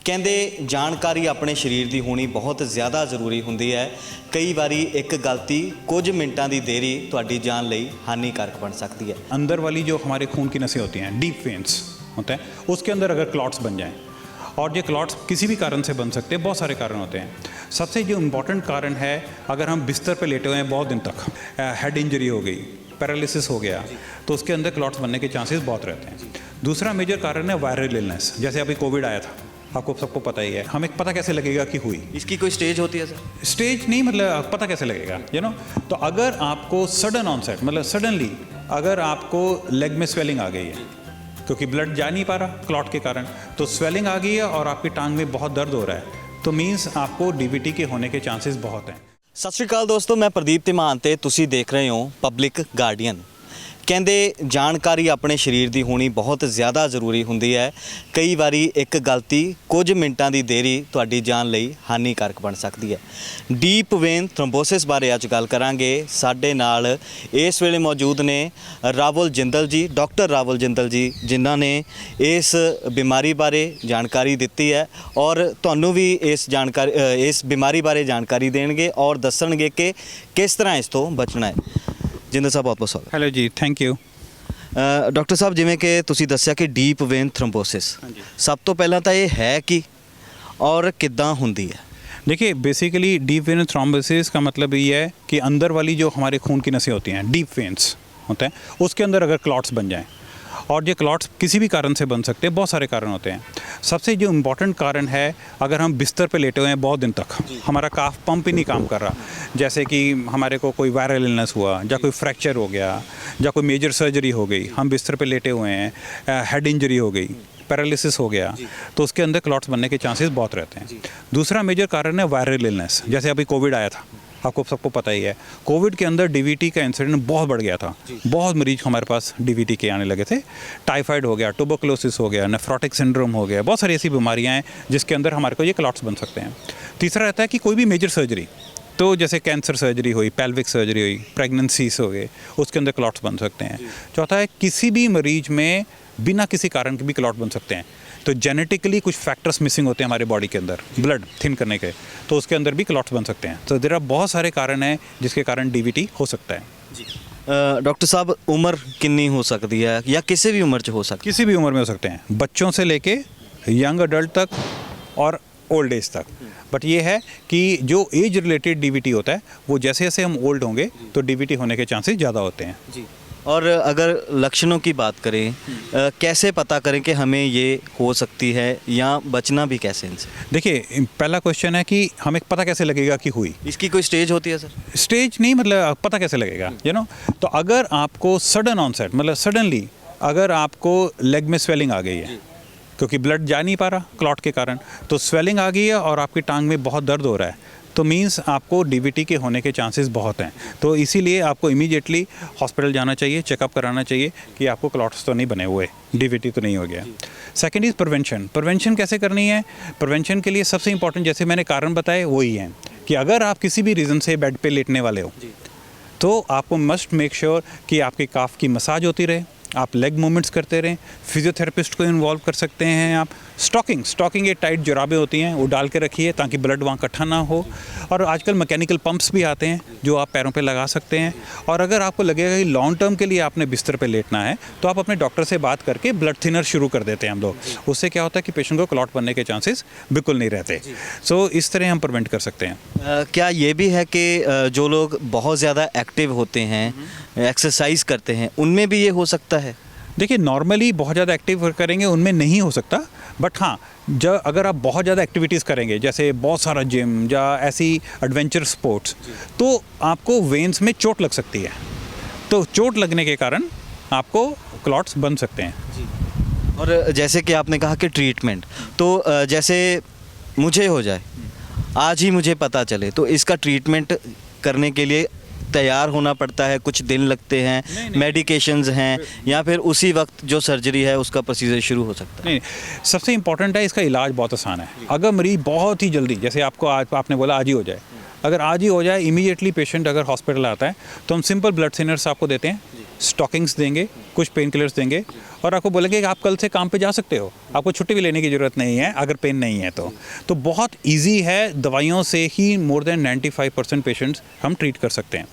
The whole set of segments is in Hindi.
ਕਹਿੰਦੇ ਜਾਣਕਾਰੀ ਆਪਣੇ ਸਰੀਰ ਦੀ ਹੋਣੀ ਬਹੁਤ ਜ਼ਿਆਦਾ ਜ਼ਰੂਰੀ ਹੁੰਦੀ ਹੈ। ਕਈ ਵਾਰੀ ਇੱਕ ਗਲਤੀ ਕੁਝ ਮਿੰਟਾਂ ਦੀ ਦੇਰੀ ਤੁਹਾਡੀ ਜਾਨ ਲਈ ਹਾਨੀकारक बन सकती है। अंदर वाली जो हमारे खून की नसें होती हैं, डीप वेन्स होते हैं, उसके अंदर अगर क्लॉट्स बन जाएं, और ये क्लॉट्स किसी भी कारण से बन सकते हैं, बहुत सारे कारण होते हैं। सबसे जो इम्पॉर्टेंट कारण है, अगर हम बिस्तर पर लेटे हुए हैं बहुत दिन तक, हेड इंजरी हो गई, पैरालिसिस हो गया, तो उसके अंदर क्लॉट्स बनने के चांसेस बहुत रहते हैं। दूसरा मेजर कारण है वायरल इलनेस, जैसे अभी कोविड आया था, आपको सबको पता ही है। हमें पता कैसे लगेगा कि हुई? इसकी कोई स्टेज होती है सर? स्टेज नहीं, मतलब पता कैसे लगेगा तो अगर आपको सडन ऑनसेट, मतलब सडनली अगर आपको लेग में स्वेलिंग आ गई है क्योंकि ब्लड जा नहीं पा रहा क्लॉट के कारण, तो स्वेलिंग आ गई है और आपकी टांग में बहुत दर्द हो रहा है, तो मीन्स आपको डीवीटी के होने के चांसेस बहुत हैं। सत श्री अकाल दोस्तों, मैं प्रदीप ਧੀਮਾਨ ਤੇ ਤੁਸੀਂ देख रहे हो पब्लिक गार्डियन। ਕਹਿੰਦੇ ਜਾਣਕਾਰੀ ਆਪਣੇ ਸਰੀਰ ਦੀ ਹੋਣੀ ਬਹੁਤ ਜ਼ਿਆਦਾ ਜ਼ਰੂਰੀ ਹੁੰਦੀ ਹੈ। ਕਈ ਵਾਰੀ ਇੱਕ ਗਲਤੀ ਕੁਝ ਮਿੰਟਾਂ ਦੀ ਦੇਰੀ ਤੁਹਾਡੀ ਜਾਨ ਲਈ ਹਾਨੀकारक ਬਣ ਸਕਦੀ ਹੈ। ਡੀਪ ਵੇਨ ਥ੍ਰੋmbੋਸਿਸ ਬਾਰੇ ਅੱਜ ਗੱਲ ਕਰਾਂਗੇ। ਸਾਡੇ ਨਾਲ ਇਸ ਵੇਲੇ ਮੌਜੂਦ ਨੇ ਰਾਵਲ ਜਿੰਦਲ ਜੀ, ਡਾਕਟਰ ਰਾਵਲ ਜਿੰਦਲ ਜੀ, ਜਿਨ੍ਹਾਂ ਨੇ ਇਸ ਬਿਮਾਰੀ ਬਾਰੇ ਜਾਣਕਾਰੀ ਦਿੱਤੀ ਹੈ ਔਰ ਤੁਹਾਨੂੰ ਵੀ ਇਸ ਬਿਮਾਰੀ ਬਾਰੇ ਜਾਣਕਾਰੀ ਦੇਣਗੇ ਔਰ ਦੱਸਣਗੇ ਕਿ ਕਿਸ ਤਰ੍ਹਾਂ ਇਸ ਤੋਂ ਬਚਣਾ ਹੈ। ਜਿੰਦਲ ਸਾਹਿਬ, ਬਹੁਤ ਬਹੁਤ ਸਵਾਗਤ। Hello ji, thank you. Doctor ਸਾਹਿਬ, ਜਿਵੇਂ ਕਿ ਤੁਸੀਂ ਦੱਸਿਆ ਕਿ ਡੀਪ ਵੇਨ ਥ੍ਰੋmbੋਸਿਸ, ਸਭ ਤੋਂ ਪਹਿਲਾਂ ਤਾਂ ਇਹ ਹੈ ਕੀ और ਕਿੱਦਾਂ ਹੁੰਦੀ ਹੈ? देखिए, बेसिकली डीप वेन थ्रोम्बोसिस का मतलब ये है कि अंदर वाली जो हमारे खून की नसें होती हैं, डीप वेन्स होते हैं, उसके अंदर अगर क्लॉट्स बन जाएं, और ये क्लॉट्स किसी भी कारण से बन सकते हैं, बहुत सारे कारण होते हैं। सबसे जो इम्पॉर्टेंट कारण है, अगर हम बिस्तर पे लेटे हुए हैं बहुत दिन तक, हमारा काफ पंप ही नहीं काम कर रहा, जैसे कि हमारे को कोई वायरल इलनेस हुआ या कोई फ्रैक्चर हो गया या कोई मेजर सर्जरी हो गई, हम बिस्तर पे लेटे हुए हैं, हेड इंजरी हो गई, पैरालिसिस हो गया, तो उसके अंदर क्लॉट्स बनने के चांसेस बहुत रहते हैं। दूसरा मेजर कारण है वायरल इलनेस, जैसे अभी कोविड आया था, आपको सबको पता ही है। कोविड के अंदर डीवीटी का इंसिडेंट बहुत बढ़ गया था, बहुत मरीज हमारे पास डीवीटी के आने लगे थे। टाइफाइड हो गया, ट्यूबरकुलोसिस हो गया, नेफ्रोटिक सिंड्रोम हो गया, बहुत सारी ऐसी बीमारियां हैं जिसके अंदर हमारे को ये क्लॉट्स बन सकते हैं। तीसरा रहता है कि कोई भी मेजर सर्जरी, तो जैसे कैंसर सर्जरी हुई, पेल्विक सर्जरी हुई, प्रेगनेंसीज हो गए, उसके अंदर क्लॉट्स बन सकते हैं। चौथा है किसी भी मरीज में बिना किसी कारण के भी क्लॉट बन सकते हैं, तो जेनेटिकली कुछ फैक्टर्स मिसिंग होते हैं हमारे बॉडी के अंदर ब्लड थिन करने के, तो उसके अंदर भी क्लॉट्स बन सकते हैं। तो देयर आर बहुत सारे कारण हैं जिसके कारण डीवीटी हो सकता है। जी डॉक्टर साहब, उम्र कितनी हो सकती है या किसी भी उम्र हो सकती है? किसी भी उम्र में हो सकते हैं, बच्चों से लेके यंग अडल्ट तक और ओल्ड एज तक। बट ये है कि जो एज रिलेटेड डीवीटी होता है, वो जैसे जैसे हम ओल्ड होंगे तो डीवीटी होने के चांसेस ज़्यादा होते हैं। जी, और अगर लक्षणों की बात करें, कैसे पता करें कि हमें ये हो सकती है या बचना भी कैसे इनसे? देखिए, पहला क्वेश्चन है कि हमें पता कैसे लगेगा कि हुई? इसकी कोई स्टेज होती है सर? स्टेज नहीं, मतलब पता कैसे लगेगा तो अगर आपको सडन ऑनसेट, मतलब सडनली अगर आपको लेग में स्वेलिंग आ गई है क्योंकि ब्लड जा नहीं पा रहा क्लॉट के कारण, तो स्वेलिंग आ गई है और आपकी टांग में बहुत दर्द हो रहा है, तो मीन्स आपको डीवीटी के होने के चांसेस बहुत हैं। तो इसीलिए आपको इमीडिएटली हॉस्पिटल जाना चाहिए, चेकअप कराना चाहिए कि आपको क्लॉट्स तो नहीं बने हुए, डीवीटी तो नहीं हो गया। Second is prevention. प्रिवेंशन कैसे करनी है? प्रिवेंशन के लिए सबसे इंपॉर्टेंट, जैसे मैंने कारण बताए, वही है कि अगर आप किसी भी रीज़न से बेड पे लेटने वाले हो, तो आपको मस्ट मेक श्योर कि आपके काफ की मसाज होती रहे, आप लेग मूवमेंट्स करते रहें। फिजियोथेरेपिस्ट को इन्वॉल्व कर सकते हैं आप। स्टॉकिंग ये टाइट जुराबें होती हैं, वो डाल के रखिए ताकि ब्लड वहाँ इकट्ठा ना हो। और आजकल मैकेनिकल पंप्स भी आते हैं जो आप पैरों पे लगा सकते हैं। और अगर आपको लगेगा कि लॉन्ग टर्म के लिए आपने बिस्तर पे लेटना है, तो आप अपने डॉक्टर से बात करके ब्लड थिनर शुरू कर देते हैं हम लोग। उससे क्या होता है कि पेशेंट को क्लॉट बनने के चांसेस बिल्कुल नहीं रहते। सो इस तरह हम प्रिवेंट कर सकते हैं। क्या ये भी है कि जो लोग बहुत ज़्यादा एक्टिव होते हैं, एक्सरसाइज करते हैं, उनमें भी ये हो सकता है? देखिए, नॉर्मली बहुत ज़्यादा एक्टिव करेंगे उनमें नहीं हो सकता, बट हाँ, जब अगर आप बहुत ज़्यादा एक्टिविटीज़ करेंगे, जैसे बहुत सारा जिम या ऐसी एडवेंचर स्पोर्ट्स, तो आपको वेन्स में चोट लग सकती है, तो चोट लगने के कारण आपको क्लॉट्स बन सकते हैं। जी। और जैसे कि आपने कहा कि ट्रीटमेंट, तो जैसे मुझे हो जाए, आज ही मुझे पता चले, तो इसका ट्रीटमेंट करने के लिए तैयार होना पड़ता है, कुछ दिन लगते हैं, मेडिकेशंस हैं, या फिर उसी वक्त जो सर्जरी है उसका प्रोसीजर शुरू हो सकता है? नहीं, सबसे इम्पॉर्टेंट है इसका इलाज बहुत आसान है। अगर मरीज बहुत ही जल्दी, जैसे आपको आज आपने बोला आज ही हो जाए, अगर आज ही हो जाए, इमीडिएटली पेशेंट अगर हॉस्पिटल आता है, तो हम सिंपल ब्लड थिनर्स आपको देते हैं, स्टॉकिंग्स देंगे, कुछ पेन किलर्स देंगे और आपको बोलेंगे कि आप कल से काम पे जा सकते हो, आपको छुट्टी भी लेने की ज़रूरत नहीं है अगर पेन नहीं है तो बहुत ईजी है, दवाइयों से ही मोर देन 95% पेशेंट्स हम ट्रीट कर सकते हैं।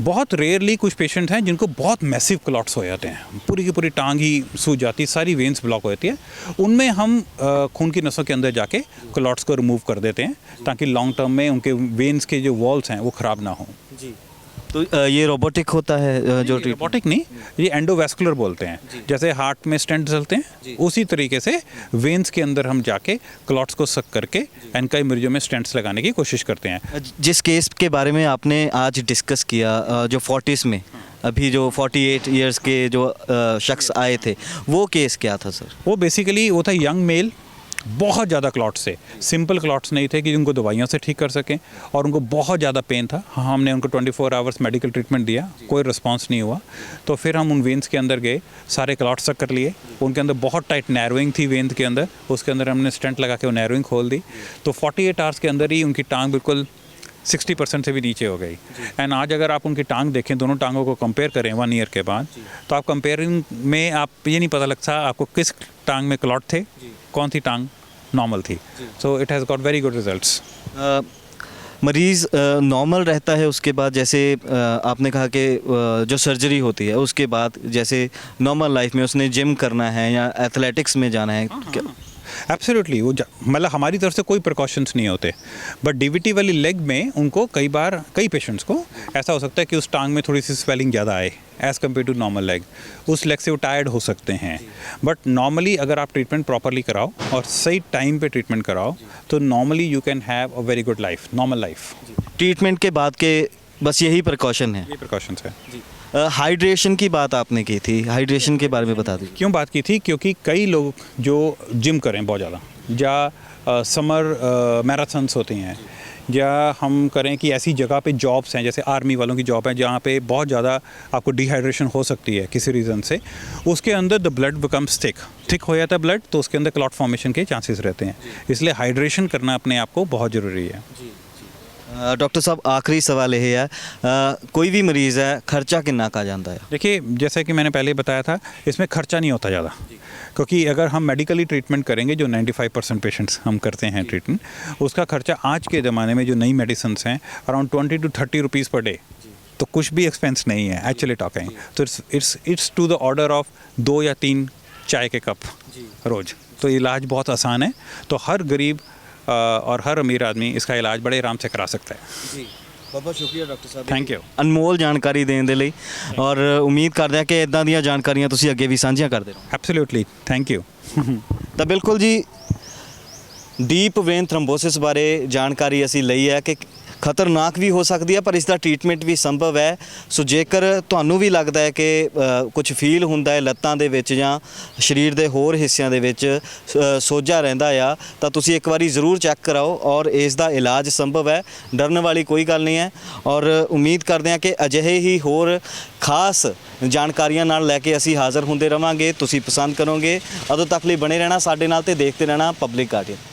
बहुत रेयरली कुछ पेशेंट हैं जिनको बहुत मैसिव क्लॉट्स हो जाते हैं, पूरी की पूरी टांग ही सूज जाती है, सारी वेन्स ब्लॉक हो जाती है, उनमें हम खून की नसों के अंदर जाके क्लॉट्स को रिमूव कर देते हैं ताकि लॉन्ग टर्म में उनके वेन्स के जो वॉल्स हैं वो ख़राब ना हों। जी, तो ये रोबोटिक होता है जो रोबोटिक नहीं, ये एंडोवैस्कुलर बोलते हैं, जैसे हार्ट में स्टेंट चलते हैं उसी तरीके से वेन्स के अंदर हम जाके क्लॉट्स को सक करके एंड कई मरीजों में स्टेंट्स लगाने की कोशिश करते हैं। जिस केस के बारे में आपने आज डिस्कस किया, जो 40s में अभी जो 48 इयर्स के जो शख्स आए थे, वो केस क्या था सर? वो बेसिकली वो था यंग मेल, बहुत ज़्यादा क्लॉट्स थे, सिंपल क्लॉट्स नहीं थे कि उनको दवाइयों से ठीक कर सकें, और उनको बहुत ज़्यादा पेन था। हमने उनको 24 आवर्स मेडिकल ट्रीटमेंट दिया, कोई रिस्पांस नहीं हुआ, तो फिर हम उन वेन्स के अंदर गए, सारे क्लॉट्स चेक कर लिए, उनके अंदर बहुत टाइट नैरोइंग थी वेन्स के अंदर, उसके अंदर हमने स्टेंट लगा के वो नैरोइंग खोल दी, तो 48 आवर्स के अंदर ही उनकी टांग बिल्कुल 60% से भी नीचे हो गई। एंड आज अगर आप उनकी टांग देखें, दोनों टांगों को कंपेयर करें 1 ईयर के बाद, तो आप कंपेयरिंग में आप ये नहीं पता लगता आपको किस टांग में क्लॉट थे, कौन सी टांग नॉर्मल थी। So it has got very good results. मरीज़ नॉर्मल रहता है उसके बाद, जैसे आपने कहा कि जो सर्जरी होती है उसके बाद जैसे नॉर्मल लाइफ में उसने जिम करना है या एथलेटिक्स में जाना है, क्या? एब्सोल्युटली, वो मतलब हमारी तरफ से कोई प्रिकॉशंस नहीं होते, बट डीवीटी वाली लेग में उनको कई पेशेंट्स को ऐसा हो सकता है कि उस टांग में थोड़ी सी स्वेलिंग ज़्यादा आए as compare to normal leg, उस लेग से वो टायर्ड हो सकते हैं। बट नॉर्मली अगर आप ट्रीटमेंट प्रॉपरली कराओ और सही टाइम पे ट्रीटमेंट कराओ तो normally you can have a very good life, normal life. Treatment के बाद के बस यही प्रिकॉशन है? ये प्रिकॉशंस है। हाइड्रेशन की बात आपने की थी, हाइड्रेशन के बारे में बता दीजिए। क्यों बात की थी? क्योंकि कई लोग जो जिम करें बहुत ज़्यादा, या समर मैराथन्स होती हैं, या हम करें कि ऐसी जगह पे जॉब्स हैं, जैसे आर्मी वालों की जॉब है जहाँ पे बहुत ज़्यादा आपको डिहाइड्रेशन हो सकती है किसी रीज़न से, उसके अंदर द ब्लड बिकम्स थिक हो जाता है ब्लड, तो उसके अंदर क्लॉट फॉर्मेशन के चांसेस रहते हैं, इसलिए हाइड्रेशन करना अपने आप को बहुत ज़रूरी है। डॉक्टर साहब, आखिरी सवाल ये है, कोई भी मरीज़ है, खर्चा कितना का जाता है? देखिए, जैसे कि मैंने पहले बताया था, इसमें खर्चा नहीं होता ज़्यादा, क्योंकि अगर हम मेडिकली ट्रीटमेंट करेंगे, जो 95% पेशेंट्स हम करते हैं ट्रीटमेंट, उसका खर्चा आज के ज़माने में जो नई मेडिसिन्स हैं around 20 to 30 rupees per day, तो कुछ भी एक्सपेंस नहीं है एक्चुअली टॉकिंग। तो it's to the order of 2 या 3 चाय के कप रोज़, तो इलाज बहुत आसान है, तो हर गरीब और हर अमीर आदमी इसका इलाज बड़े आराम से करा सकता है। जी, बहुत बहुत शुक्रिया डॉक्टर ਸਾਹਿਬ, ਥੈਂਕ ਯੂ। ਅਨਮੋਲ ਜਾਣਕਾਰੀ ਦੇਣ ਦੇ ਲਈ, ਔਰ ਉਮੀਦ ਕਰਦੇ ਹਾਂ ਕਿ ਇਦਾਂ ਦੀਆਂ ਜਾਣਕਾਰੀਆਂ ਤੁਸੀਂ ਅੱਗੇ ਵੀ ਸਾਂਝੀਆਂ ਕਰਦੇ ਰਹੋ। Absolutely, thank you. ਤਾਂ ਬਿਲਕੁਲ ਜੀ, ਡੀਪ ਵੇਨ ਥ੍ਰੰਬੋਸਿਸ ਬਾਰੇ ਜਾਣਕਾਰੀ ਅਸੀਂ ਲਈ ਹੈ ਕਿ ਖਤਰਨਾਕ ਵੀ ਹੋ ਸਕਦੀ ਹੈ, ਪਰ ਇਸ ਦਾ ਟ੍ਰੀਟਮੈਂਟ ਵੀ ਸੰਭਵ ਹੈ। ਸੋ ਜੇਕਰ ਤੁਹਾਨੂੰ ਵੀ ਲੱਗਦਾ ਹੈ ਕਿ ਕੁਝ ਫੀਲ ਹੁੰਦਾ ਹੈ ਲੱਤਾਂ ਦੇ ਵਿੱਚ ਜਾਂ ਸਰੀਰ ਦੇ ਹੋਰ ਹਿੱਸਿਆਂ ਦੇ ਵਿੱਚ ਸੋਜਾ ਰਹਿੰਦਾ ਆ, ਤਾਂ ਤੁਸੀਂ ਇੱਕ ਵਾਰੀ ਜ਼ਰੂਰ ਚੈੱਕ ਕਰਾਓ, ਔਰ ਇਸ ਦਾ ਇਲਾਜ ਸੰਭਵ ਹੈ, ਡਰਨ ਵਾਲੀ ਕੋਈ ਗੱਲ ਨਹੀਂ ਹੈ। ਔਰ ਉਮੀਦ ਕਰਦੇ ਹਾਂ ਕਿ ਅਜਿਹੇ ਹੀ ਹੋਰ ਖਾਸ ਜਾਣਕਾਰੀਆਂ ਨਾਲ ਲੈ ਕੇ ਅਸੀਂ ਹਾਜ਼ਰ ਹੁੰਦੇ ਰਵਾਂਗੇ, ਤੁਸੀਂ ਪਸੰਦ ਕਰੋਗੇ। ਉਦੋਂ ਤੱਕ ਲਈ ਬਣੇ ਰਹਿਣਾ ਸਾਡੇ ਨਾਲ ਤੇ ਦੇਖਦੇ ਰਹਿਣਾ ਪਬਲਿਕ ਗਾਰਡੀਅਨ।